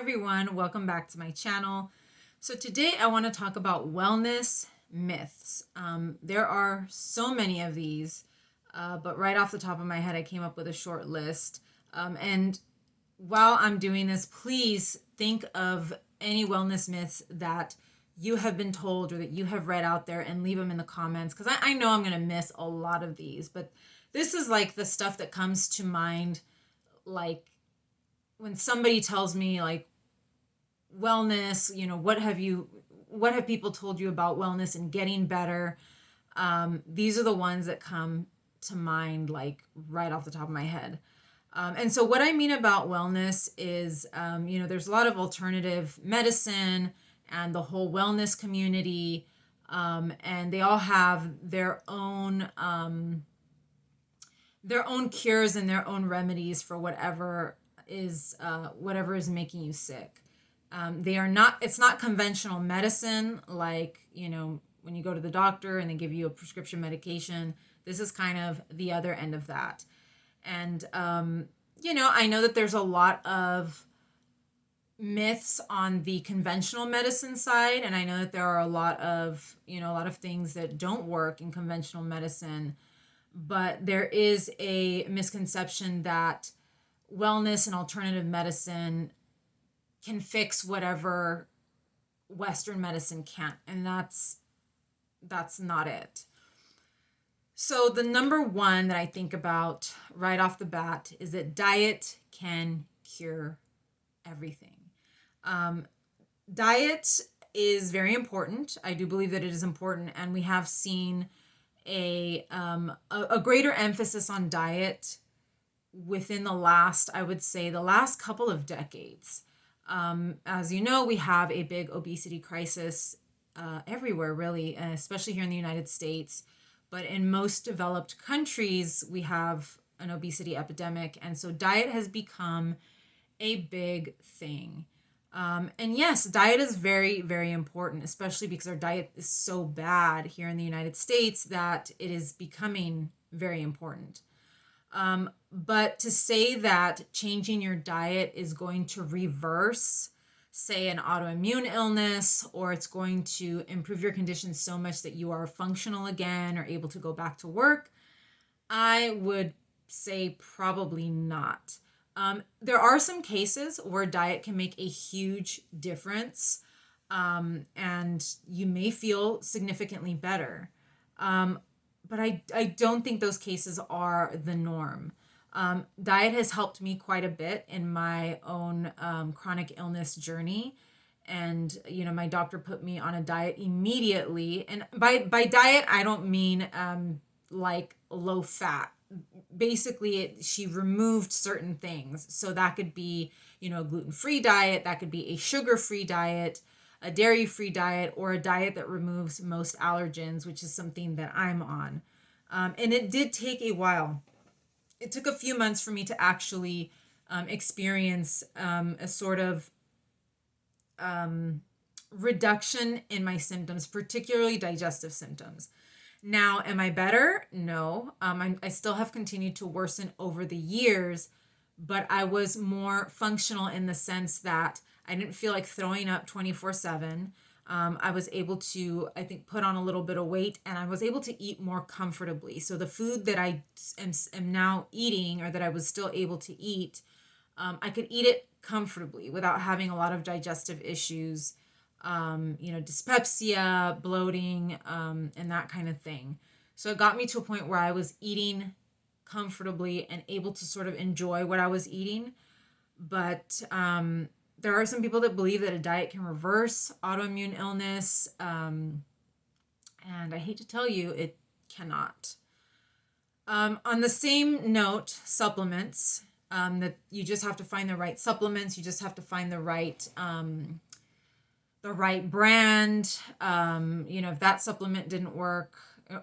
everyone, welcome back to my channel. So today I want to talk about wellness myths. There are so many of these, but right off the top of my head, I came up with a short list. And while I'm doing this, please think of any wellness myths that you have been told or that you have read out there and leave them in the comments, because I know I'm going to miss a lot of these, but this is like the stuff that comes to mind, like when somebody tells me like wellness, what have people told you about wellness and getting better? These are the ones that come to mind, like right off the top of my head. And so what I mean about wellness is, there's a lot of alternative medicine and the whole wellness community, and they all have their own cures and their own remedies for whatever is making you sick. It's not conventional medicine like, when you go to the doctor and they give you a prescription medication. This is kind of the other end of that. And, I know that there's a lot of myths on the conventional medicine side. And I know that there are a lot of things that don't work in conventional medicine, but there is a misconception that wellness and alternative medicine can fix whatever Western medicine can't. And that's not it. So the number one that I think about right off the bat is that diet can cure everything. Diet is very important. I do believe that it is important, and we have seen a greater emphasis on diet within the last couple of decades. As you know, we have a big obesity crisis everywhere, really, especially here in the United States. But in most developed countries, we have an obesity epidemic. And so diet has become a big thing. And yes, diet is very, very important, especially because our diet is so bad here in the United States that it is becoming very important. But to say that changing your diet is going to reverse, say, an autoimmune illness, or it's going to improve your condition so much that you are functional again or able to go back to work, I would say probably not. There are some cases where diet can make a huge difference, and you may feel significantly better. But I don't think those cases are the norm. Diet has helped me quite a bit in my own chronic illness journey. And, my doctor put me on a diet immediately. And by diet, I don't mean like low fat. Basically, she removed certain things. So that could be, a gluten-free diet. That could be a sugar-free diet, a dairy-free diet, or a diet that removes most allergens, which is something that I'm on. And it did take a while. It took a few months for me to actually experience a sort of reduction in my symptoms, particularly digestive symptoms. Now, am I better? No. I still have continued to worsen over the years, but I was more functional in the sense that I didn't feel like throwing up 24/7. I was able to, I think, put on a little bit of weight, and I was able to eat more comfortably. So the food that I am now eating, or that I was still able to eat, I could eat it comfortably without having a lot of digestive issues, dyspepsia, bloating, and that kind of thing. So it got me to a point where I was eating comfortably and able to sort of enjoy what I was eating. But there are some people that believe that a diet can reverse autoimmune illness. And I hate to tell you, it cannot. On the same note, supplements, that you just have to find the right supplements. You just have to find the right brand. If that supplement didn't work,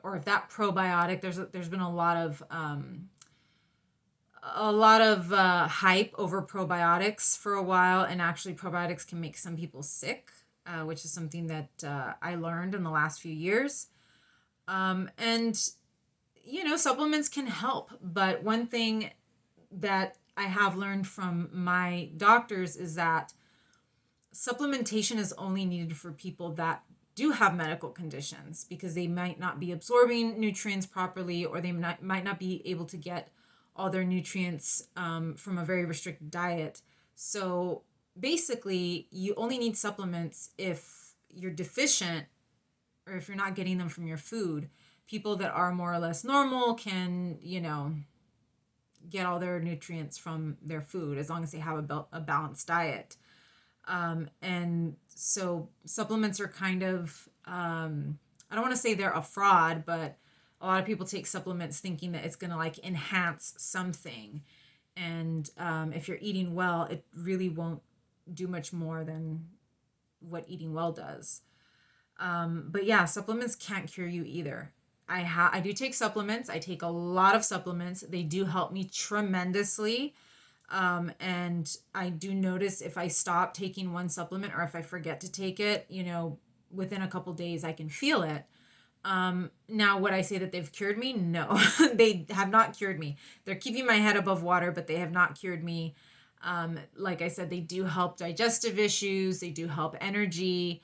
or if that probiotic, there's been a lot of hype over probiotics for a while, and actually probiotics can make some people sick, which is something that I learned in the last few years. And supplements can help, but one thing that I have learned from my doctors is that supplementation is only needed for people that do have medical conditions because they might not be absorbing nutrients properly, or they might not be able to get all their nutrients from a very restricted diet. So basically, you only need supplements if you're deficient or if you're not getting them from your food. People that are more or less normal can, get all their nutrients from their food as long as they have a balanced diet. And so supplements are kind of, I don't want to say they're a fraud, but a lot of people take supplements thinking that it's going to like enhance something. And if you're eating well, it really won't do much more than what eating well does. But yeah, supplements can't cure you either. I do take supplements. I take a lot of supplements. They do help me tremendously. And I do notice if I stop taking one supplement or if I forget to take it, within a couple days, I can feel it. Now, would I say that they've cured me? No, they have not cured me. They're keeping my head above water, but they have not cured me. Like I said, they do help digestive issues. They do help energy.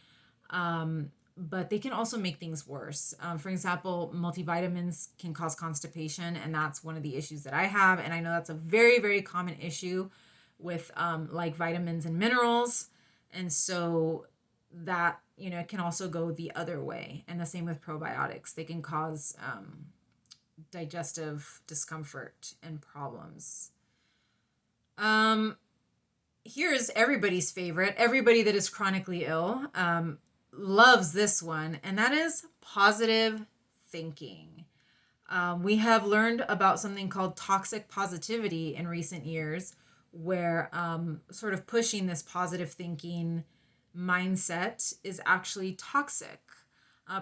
But they can also make things worse. For example, multivitamins can cause constipation, and that's one of the issues that I have. And I know that's a very, very common issue with like vitamins and minerals. And so that, it can also go the other way. And the same with probiotics. They can cause digestive discomfort and problems. Here's everybody's favorite. Everybody that is chronically ill loves this one, and that is positive thinking. We have learned about something called toxic positivity in recent years, where sort of pushing this positive thinking mindset is actually toxic,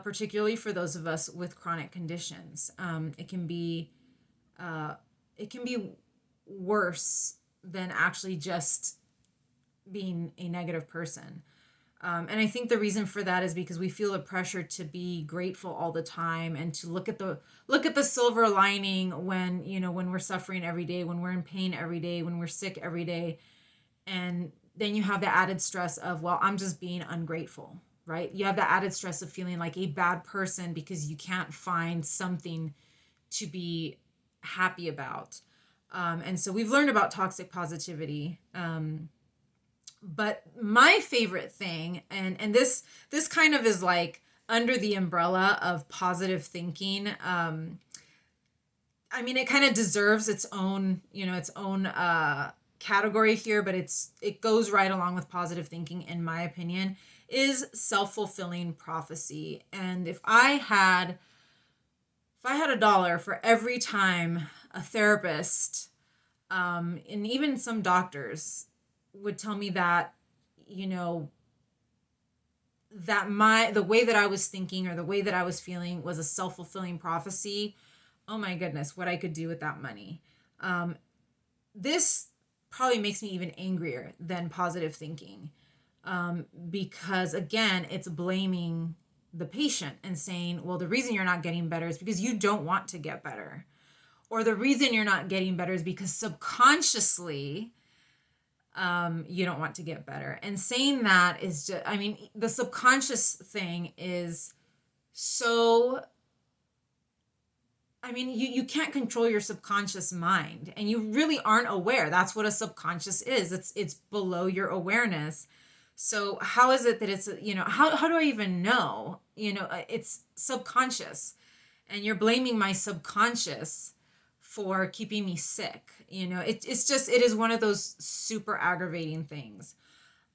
particularly for those of us with chronic conditions. It can be worse than actually just being a negative person. And I think the reason for that is because we feel the pressure to be grateful all the time and to look at the silver lining when, when we're suffering every day, when we're in pain every day, when we're sick every day. And then you have the added stress of, well, I'm just being ungrateful, right? You have the added stress of feeling like a bad person because you can't find something to be happy about. And so we've learned about toxic positivity. But my favorite thing, and this kind of is like under the umbrella of positive thinking. I mean, it kind of deserves its own category here, but it goes right along with positive thinking, in my opinion, is self-fulfilling prophecy. And if I had $1 for every time a therapist, and even some doctors would tell me that, that the way that I was thinking or the way that I was feeling was a self-fulfilling prophecy, oh my goodness, what I could do with that money. This probably makes me even angrier than positive thinking, because again, it's blaming the patient and saying, well, the reason you're not getting better is because you don't want to get better. Or the reason you're not getting better is because subconsciously, you don't want to get better. And saying that is just, the subconscious thing is so, you can't control your subconscious mind, and you really aren't aware. That's what a subconscious is. It's below your awareness. So how is it that it's, how do I even know? It's subconscious, and you're blaming my subconscious for keeping me sick. It is one of those super aggravating things.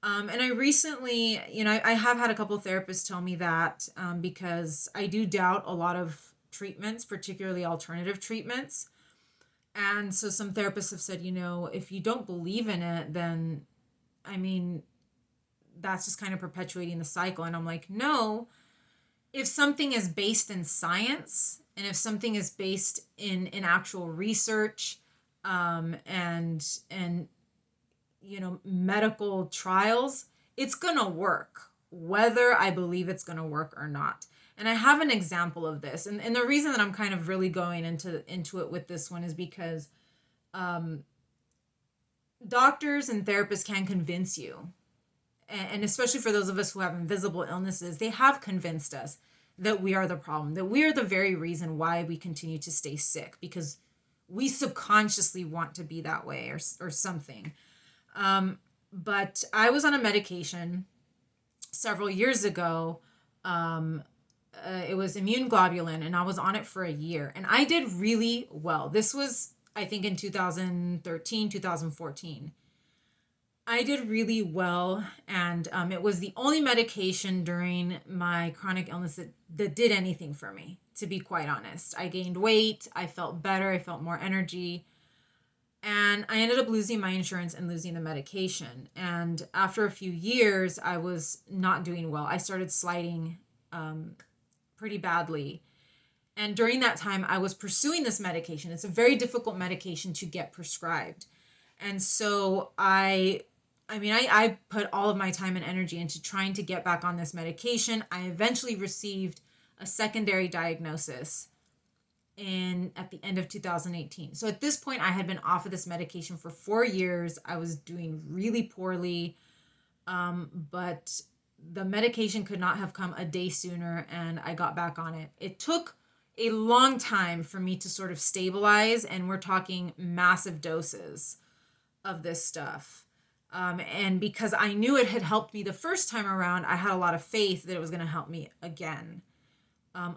And I recently, I have had a couple of therapists tell me that, because I do doubt a lot of treatments, particularly alternative treatments. And so some therapists have said, if you don't believe in it, then, that's just kind of perpetuating the cycle. And I'm like, no, if something is based in science, and if something is based in actual research, and medical trials, it's gonna work, whether I believe it's gonna work or not. And I have an example of this, and the reason that I'm kind of really going into it with this one is because doctors and therapists can convince you, and especially for those of us who have invisible illnesses, they have convinced us that we are the problem, that we are the very reason why we continue to stay sick, because we subconsciously want to be that way, or something. But I was on a medication several years ago. It was immune globulin, and I was on it for a year, and I did really well. This was, I think, in 2013, 2014. I did really well, and it was the only medication during my chronic illness that did anything for me, to be quite honest. I gained weight, I felt better, I felt more energy, and I ended up losing my insurance and losing the medication. And after a few years, I was not doing well. I started sliding pretty badly. And during that time, I was pursuing this medication. It's a very difficult medication to get prescribed. And so I put all of my time and energy into trying to get back on this medication. I eventually received a secondary diagnosis at the end of 2018. So at this point, I had been off of this medication for 4 years. I was doing really poorly, but the medication could not have come a day sooner, and I got back on it. It took a long time for me to sort of stabilize, and we're talking massive doses of this stuff. And because I knew it had helped me the first time around, I had a lot of faith that it was going to help me again.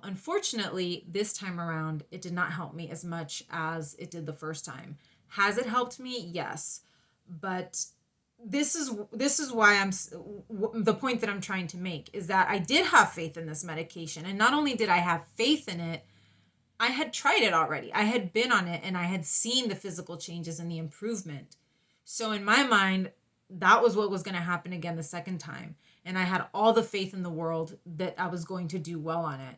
Unfortunately, this time around, it did not help me as much as it did the first time. Has it helped me? Yes. But this is why the point that I'm trying to make is that I did have faith in this medication. And not only did I have faith in it, I had tried it already. I had been on it, and I had seen the physical changes and the improvement. So in my mind, that was what was going to happen again the second time. And I had all the faith in the world that I was going to do well on it.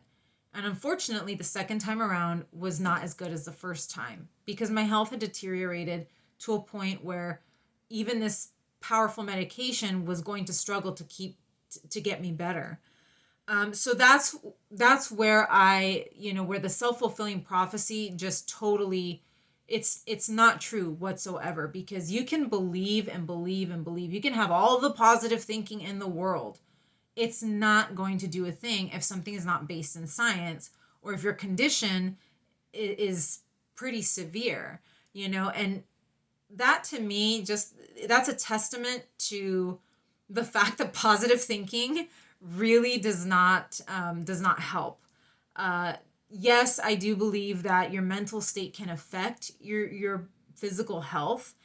And unfortunately, the second time around was not as good as the first time, because my health had deteriorated to a point where even this powerful medication was going to struggle to get me better. So that's where where the self-fulfilling prophecy just totally, it's not true whatsoever, because you can believe and believe and believe. You can have all the positive thinking in the world. It's not going to do a thing if something is not based in science, or if your condition is pretty severe, and that, to me, that's a testament to the fact that positive thinking really does not help. Yes, I do believe that your mental state can affect your physical health,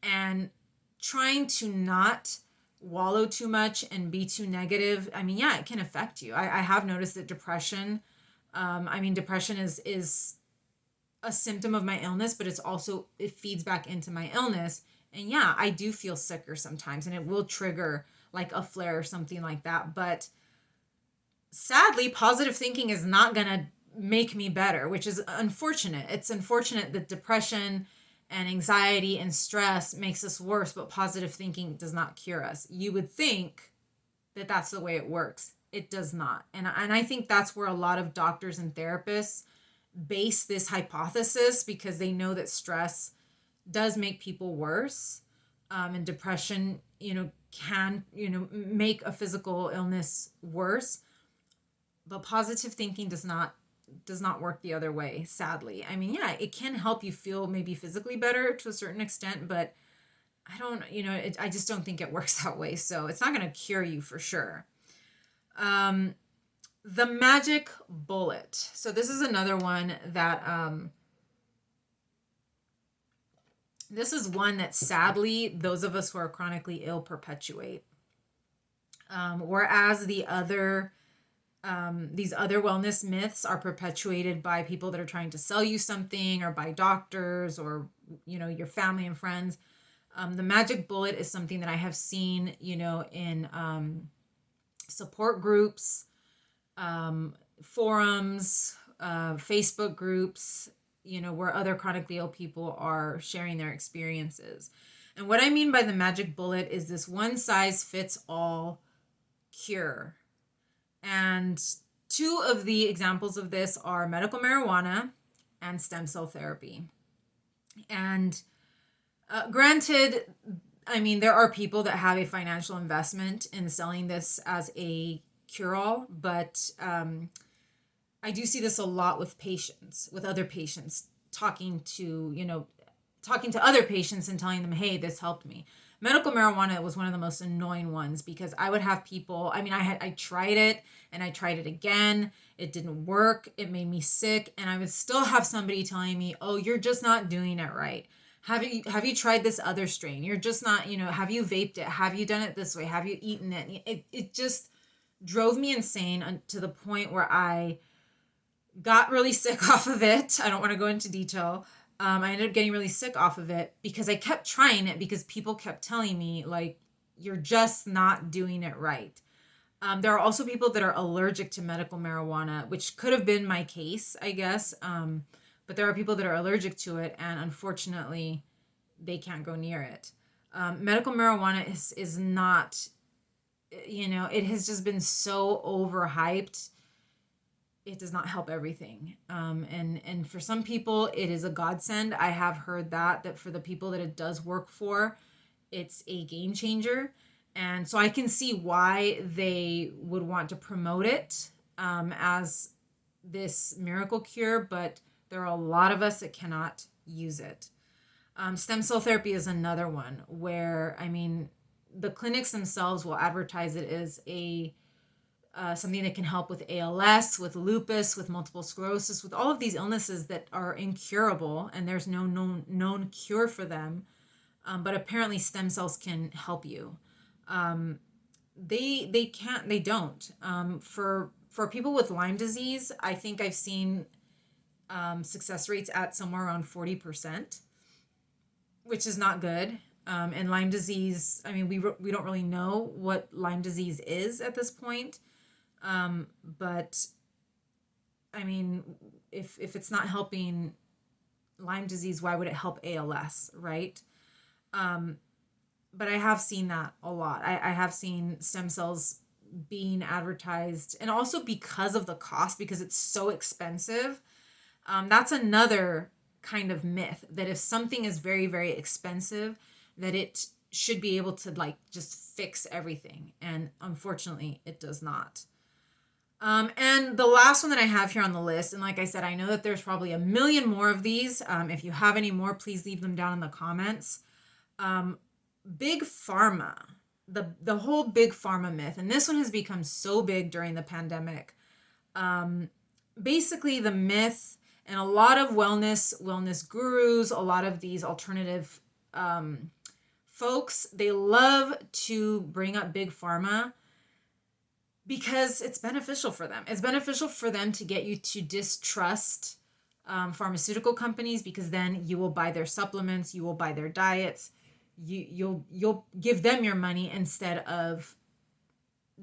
and trying to not wallow too much and be too negative, it can affect you. I have noticed that depression is a symptom of my illness, but it feeds back into my illness. And yeah, I do feel sicker sometimes, and it will trigger like a flare or something like that. But sadly, positive thinking is not going to make me better, which is unfortunate. It's unfortunate that depression and anxiety and stress makes us worse, but positive thinking does not cure us. You would think that that's the way it works. It does not. And I think that's where a lot of doctors and therapists base this hypothesis, because they know that stress does make people worse. And depression, can, make a physical illness worse. But positive thinking does not work the other way, sadly. It can help you feel maybe physically better to a certain extent, but I just don't think it works that way. So it's not going to cure you for sure. The magic bullet. So this is another one that, this is one that sadly, those of us who are chronically ill perpetuate. Whereas these other wellness myths are perpetuated by people that are trying to sell you something, or by doctors, or, your family and friends. The magic bullet is something that I have seen, in support groups, forums, Facebook groups, where other chronically ill people are sharing their experiences. And what I mean by the magic bullet is this one size fits all cure. And two of the examples of this are medical marijuana and stem cell therapy. And granted, I mean, there are people that have a financial investment in selling this as a cure-all, but I do see this a lot with patients, with other patients, talking to other patients and telling them, hey, this helped me. Medical marijuana was one of the most annoying ones because I would have people, I mean, I tried it and I tried it again. It didn't work. It made me sick. And I would still have somebody telling me, oh, you're just not doing it right. Have you tried this other strain? You're just not, have you vaped it? Have you done it this way? Have you eaten it? It just drove me insane to the point where I got really sick off of it. I don't want to go into detail. I ended up getting really sick off of it because I kept trying it because people kept telling me, like, you're just not doing it right. There are also people that are allergic to medical marijuana, which could have been my case, I guess. But there are people that are allergic to it, and unfortunately, they can't go near it. Medical marijuana is not, it has just been so overhyped. It does not help everything. And for some people, it is a godsend. I have heard that for the people that it does work for, it's a game changer. And so I can see why they would want to promote it as this miracle cure, but there are a lot of us that cannot use it. Stem cell therapy is another one where, I mean, the clinics themselves will advertise it as something that can help with ALS, with lupus, with multiple sclerosis, with all of these illnesses that are incurable, and there's no known cure for them. But apparently, stem cells can help you. They don't. For people with Lyme disease, I think I've seen success rates at somewhere around 40%, which is not good. And Lyme disease, I mean, we don't really know what Lyme disease is at this point. But I mean, if it's not helping Lyme disease, why would it help ALS, right? But I have seen that a lot. I have seen stem cells being advertised, and also because of the cost, because it's so expensive. That's another kind of myth, that if something is very, very expensive, that it should be able to like just fix everything. And unfortunately, it does not. And the last one that I have here on the list, and like I said, I know that there's probably a million more of these. If you have any more, please leave them down in the comments. Big Pharma, the whole Big Pharma myth, and this one has become so big during the pandemic. Basically, the myth, and a lot of wellness gurus, a lot of these alternative folks, they love to bring up Big Pharma because it's beneficial for them. It's beneficial for them to get you to distrust pharmaceutical companies, because then you will buy their supplements, you will buy their diets, you'll give them your money instead of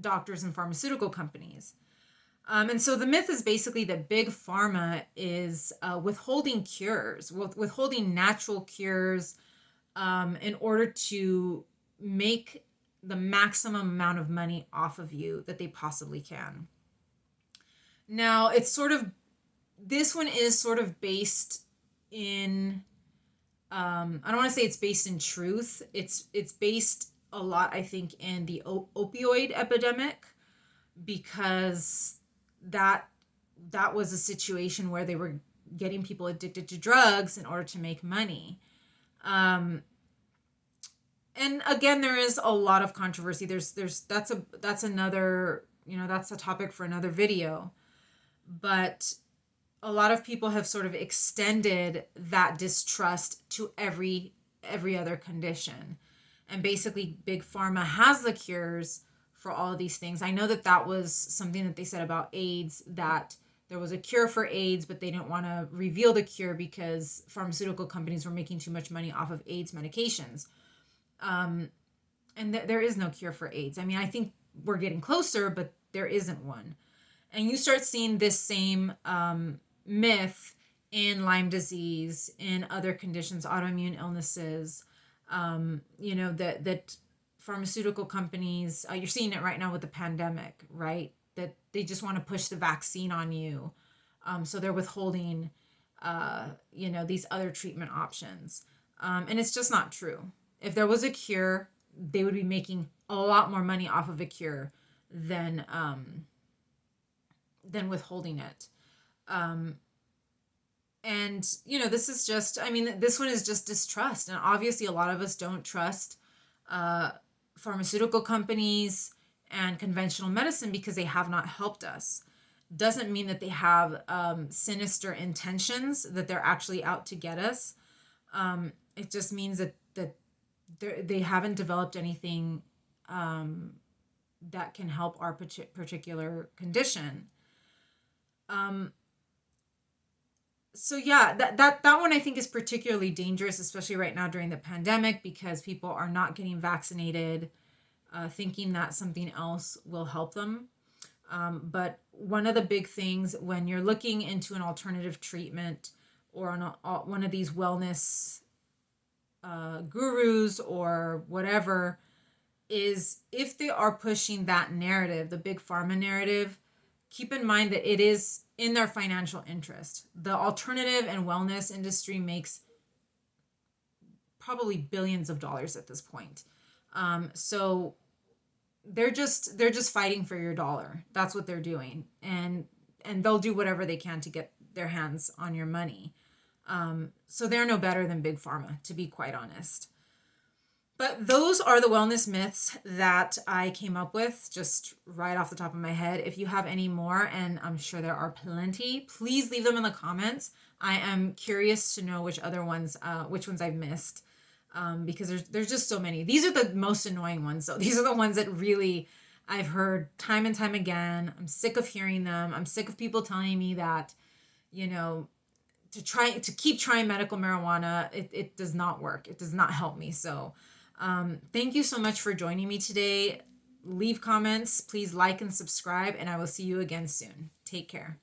doctors and pharmaceutical companies. And so the myth is basically that Big Pharma is withholding cures, withholding natural cures in order to make the maximum amount of money off of you that they possibly can. Now, this one is sort of based in, I don't want to say it's based in truth. It's based a lot, I think, in the opioid epidemic, because that was a situation where they were getting people addicted to drugs in order to make money. And again, there is a lot of controversy. That's another, that's a topic for another video. But a lot of people have sort of extended that distrust to every other condition. And basically, Big Pharma has the cures for all of these things. I know that was something that they said about AIDS, that there was a cure for AIDS, but they didn't want to reveal the cure because pharmaceutical companies were making too much money off of AIDS medications. And there is no cure for AIDS. I mean, I think we're getting closer, but there isn't one. And you start seeing this same myth in Lyme disease, in other conditions, autoimmune illnesses, that pharmaceutical companies, you're seeing it right now with the pandemic, right? That they just want to push the vaccine on you. So they're withholding, these other treatment options. And it's just not true. If there was a cure, they would be making a lot more money off of a cure than withholding it. Um, and this is just, I mean, this one is just distrust, and obviously a lot of us don't trust uh, pharmaceutical companies and conventional medicine because they have not helped us. Doesn't mean that they have sinister intentions, that they're actually out to get us. It just means that they haven't developed anything that can help our particular condition. So yeah, that one I think is particularly dangerous, especially right now during the pandemic, because people are not getting vaccinated, thinking that something else will help them. But one of the big things when you're looking into an alternative treatment or on one of these wellness gurus or whatever, is if they are pushing that narrative, the big pharma narrative, keep in mind that it is in their financial interest. The alternative and wellness industry makes probably billions of dollars at this point. So they're just fighting for your dollar. That's what they're doing, and they'll do whatever they can to get their hands on your money. So they're no better than big pharma, to be quite honest. But those are the wellness myths that I came up with just right off the top of my head. If you have any more, and I'm sure there are plenty, please leave them in the comments. I am curious to know which ones I've missed, because there's just so many. These are the most annoying ones. So these are the ones that really I've heard time and time again. I'm sick of hearing them. I'm sick of people telling me that, to keep trying medical marijuana. It does not work. It does not help me. So thank you so much for joining me today. Leave comments, please like and subscribe, and I will see you again soon. Take care.